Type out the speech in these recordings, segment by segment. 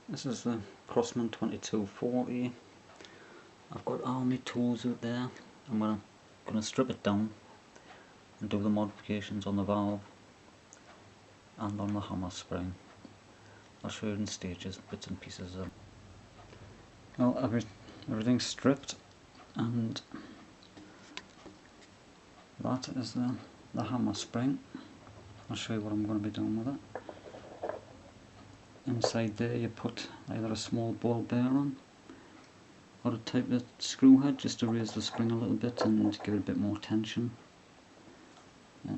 This is the Crosman 2240. I've got all my tools out there. I'm gonna strip it down and do the modifications on the valve and on the hammer spring. I'll show you in stages, bits and pieces of. Well, everything's stripped, and that is the hammer spring. I'll show you what I'm going to be doing with it. Inside there you put either a small ball bearing or a type of screw head just to raise the spring a little bit and give it a bit more tension. Yeah.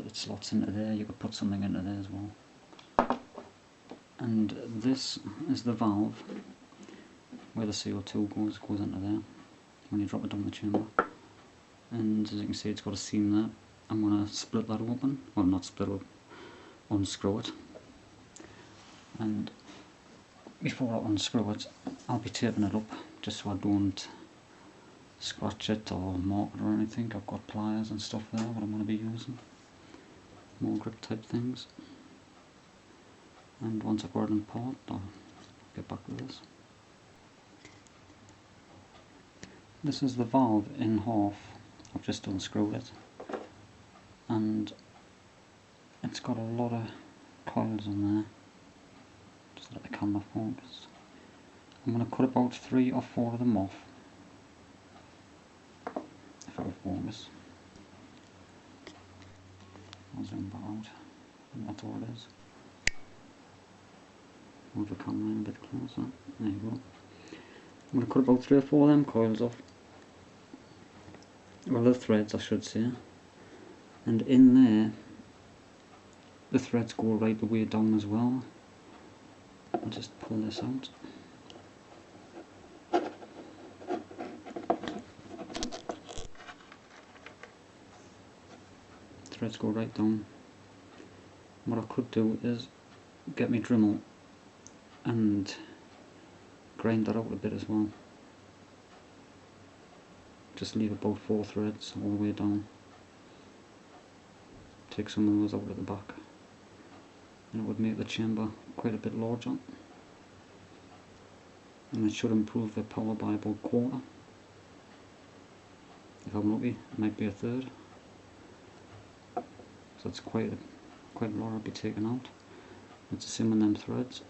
It slots into there, you could put something into there as well. And this is the valve where the CO2 goes into there when you drop it down the chamber. And as you can see, it's got a seam there. I'm going to split that open, well, not split it, unscrew it. And before I unscrew it, I'll be taping it up just so I don't scratch it or mark it or anything. I've got pliers and stuff there what I'm going to be using, more grip type things. And once I've got it in part, I'll get back to this. This is the valve in half. I've just unscrewed it, and it's got a lot of coils on there. Just let the camera focus. I'm going to cut about 3 or 4 of them off, if it will focus. I'll zoom back out, and that's all it is. Move the camera in a bit closer. There you go. I'm going to cut about 3 or 4 of them coils off. Well, the threads I should say. And in there, the threads go right the way down as well. I'll just pull this out. Threads go right down. What I could do is get my Dremel and grind that out a bit as well. Just leave about 4 threads all the way down. Take some of those out at the back, and it would make the chamber quite a bit larger, and it should improve the power by about 1/4. If I'm lucky, it might be 1/3. So that's quite a lot I'll be taking out. It's the same with them threads.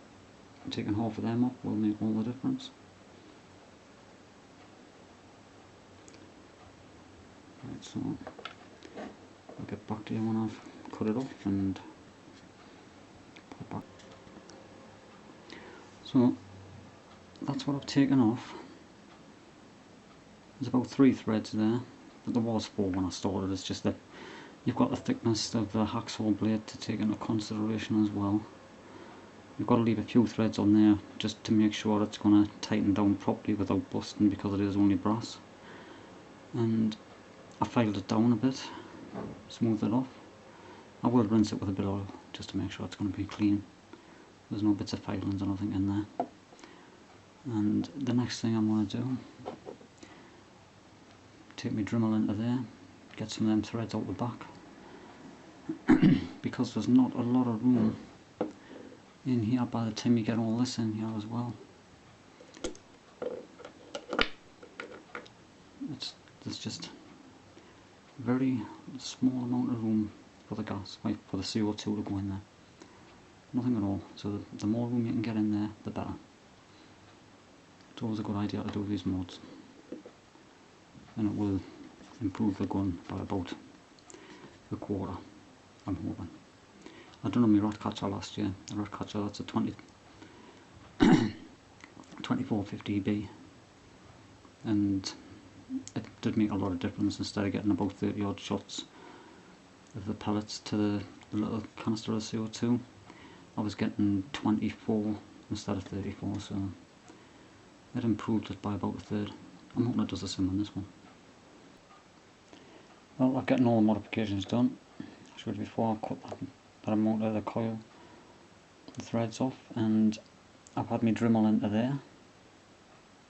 Taking half of them off will make all the difference. Right, so I'll get back to you when I've cut it off and put it back. So that's what I've taken off. There's about 3 threads there, but there was 4 when I started. It's just that you've got the thickness of the hacksaw blade to take into consideration as well. You've got to leave a few threads on there just to make sure it's going to tighten down properly without busting, because it is only brass. And I filed it down a bit, smoothed it off. I will rinse it with a bit of oil just to make sure it's going to be clean. There's no bits of filings or nothing in there. And the next thing I'm going to do, take my Dremel into there, get some of them threads out the back. Because there's not a lot of room in here by the time you get all this in here as well. There's just a very small amount of room for the gas, like for the CO2 to go in there. Nothing at all. So the more room you can get in there, the better. It's always a good idea to do these mods, and it will improve the gun by about 1/4, I'm hoping. I done on my rat catcher last year. The rat catcher, that's a 2450B, and it did make a lot of difference. Instead of getting about 30 odd shots of the pellets to the little canister of CO2, I was getting 24 instead of 34, so it improved it by about 1/3. I'm hoping it does the same on this one. Well, I'm getting all the modifications done. I showed you before, I cut that amount of the coil, the threads off, and I've had my Dremel into there.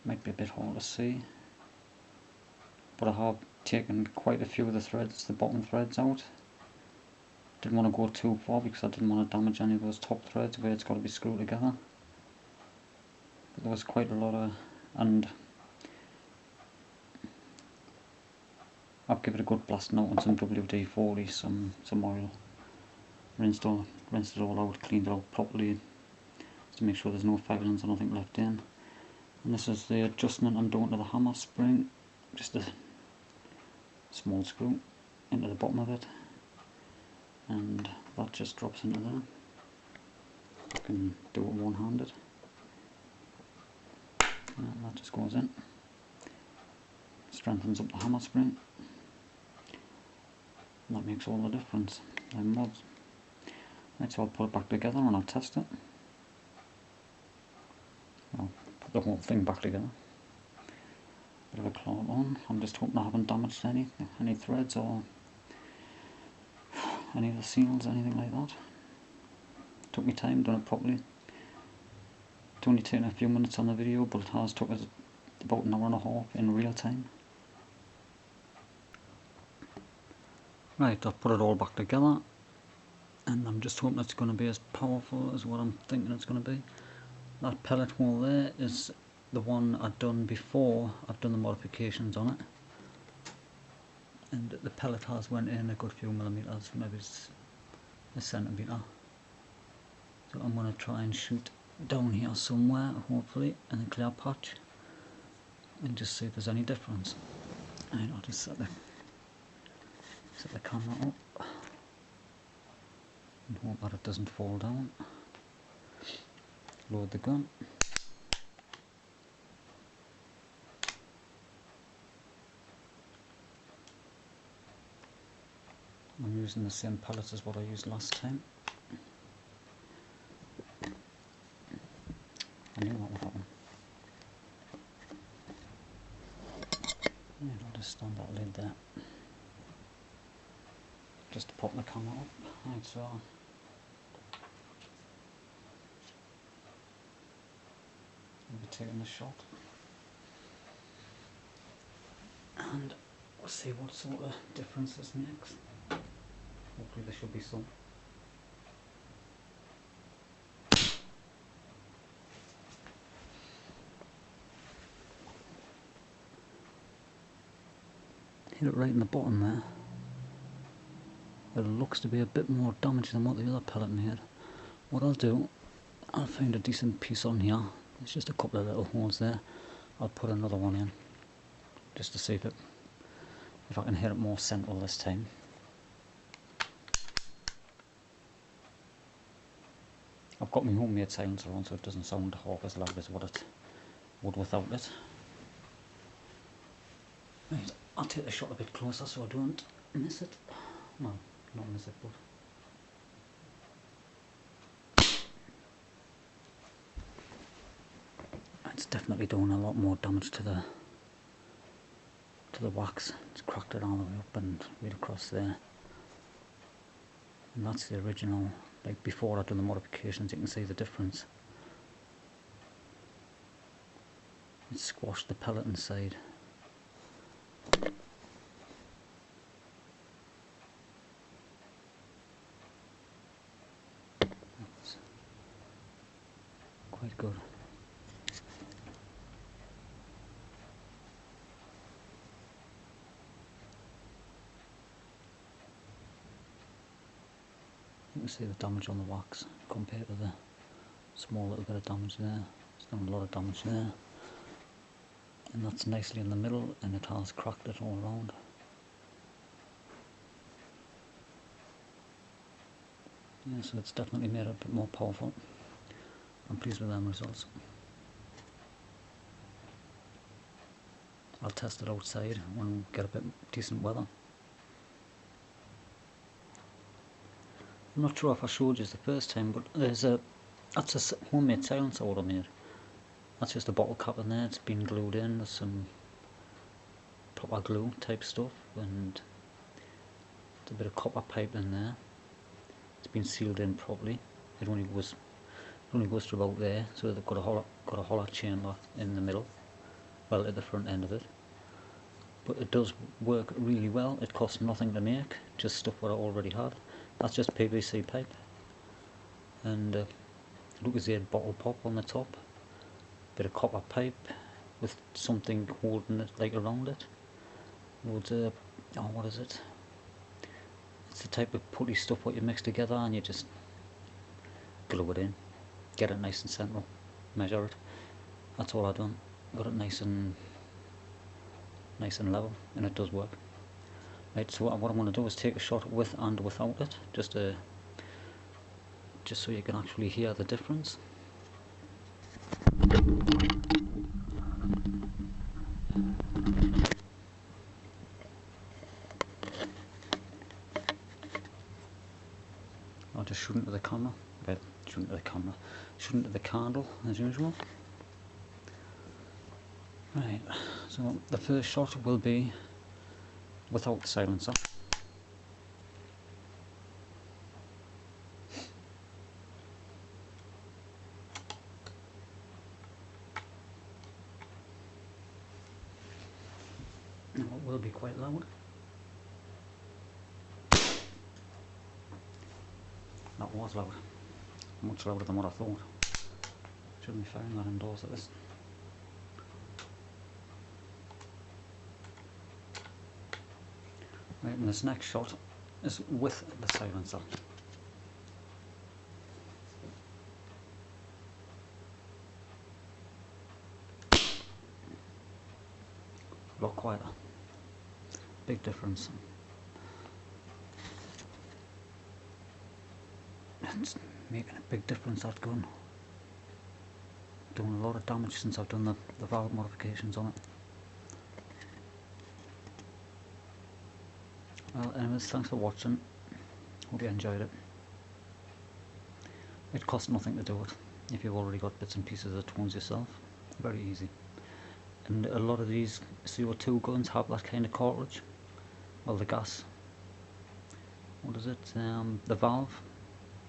Might be a bit hard to see, but I have taken quite a few of the threads, the bottom threads out. Didn't want to go too far because I didn't want to damage any of those top threads where it's got to be screwed together. there was quite a lot of, and I've given it a good blasting out on some WD-40, some oil, rinsed it all out, cleaned it out properly to make sure there's no filings or nothing left in. And this is the adjustment I'm doing to the hammer spring, just a small screw into the bottom of it, and that just drops into there. I can do it one-handed, and that just goes in, strengthens up the hammer spring. And that makes all the difference. Them mods. Right, so I'll put it back together and I'll test it. I'll put the whole thing back together. Bit of a cloth on. I'm just hoping I haven't damaged any threads or any of the seals, anything like that. Took me time, done it properly. It's only taken a few minutes on the video, but it has took us about an hour and a half in real time. Right, I've put it all back together, and I'm just hoping it's going to be as powerful as what I'm thinking it's going to be. That pellet hole there is the one I'd done before I've done the modifications on it, and the pellet has went in a good few millimetres, maybe a centimetre. So I'm going to try and shoot down here somewhere, hopefully in the clear patch, and just see if there's any difference. Right, I'll just set the camera up and hope that it doesn't fall down. Load the gun. I'm using the same pellets as what I used last time. I knew that would happen. Right, I'll just stand that lid there. Just to pop the camera up. Right, so I'll be taking the shot, and we'll see what sort of difference this makes. Hopefully there should be some. Hit it right in the bottom there. It looks to be a bit more damage than what the other pellet made. What I'll do, I'll find a decent piece on here. There's just a couple of little holes there. I'll put another one in, just to see if I can hit it more central this time. I've got my homemade silencer on, so it doesn't sound half as loud as what it would without it. Right, I'll take the shot a bit closer so I don't miss it. Well, not miss it, but it's definitely doing a lot more damage to the wax. It's cracked it all the way up and right across there. And that's the original, like before I'd done the modifications, you can see the difference. It squashed the pellet inside. That's quite good. You can see the damage on the wax compared to the small little bit of damage there. It's done a lot of damage there. And that's nicely in the middle, and it has cracked it all around. Yeah, so it's definitely made it a bit more powerful. I'm pleased with them results. I'll test it outside when we get a bit decent weather. I'm not sure if I showed you the first time, but that's a homemade silencer I made. That's just a bottle cap in there. It's been glued in with some proper glue type stuff, and a bit of copper pipe in there. It's been sealed in properly. It only goes to about there, so they've got a hollow chamber in the middle, well at the front end of it. But it does work really well. It costs nothing to make, just stuff what I already had. That's just PVC pipe, and Lucozade bottle pop on the top. bit of copper pipe with something holding it like around it. Would what is it? It's the type of putty stuff what you mix together and you just glue it in, get it nice and central, measure it. That's all I've done. Got it nice and level, and it does work. Right, so what I'm going to do is take a shot with and without it, just so you can actually hear the difference. I'll just shoot into the camera, shoot into the candle as usual. Right, so the first shot will be without the silencer. Now it will be quite loud. That was loud. Much louder than what I thought. Shouldn't be firing that indoors at this. Right, and this next shot is with the silencer. A lot quieter. Big difference. It's making a big difference, that gun. Doing a lot of damage since I've done the valve modifications on it. Well, anyways, thanks for watching. Hope you enjoyed it. It costs nothing to do it if you've already got bits and pieces of tones yourself. Very easy. And a lot of these c02 guns have that kind of cartridge. Well, the gas. What is it? The valve.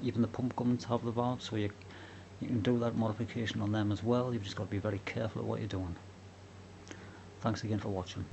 Even the pump guns have the valve, so you can do that modification on them as well. You've just got to be very careful of what you're doing. Thanks again for watching.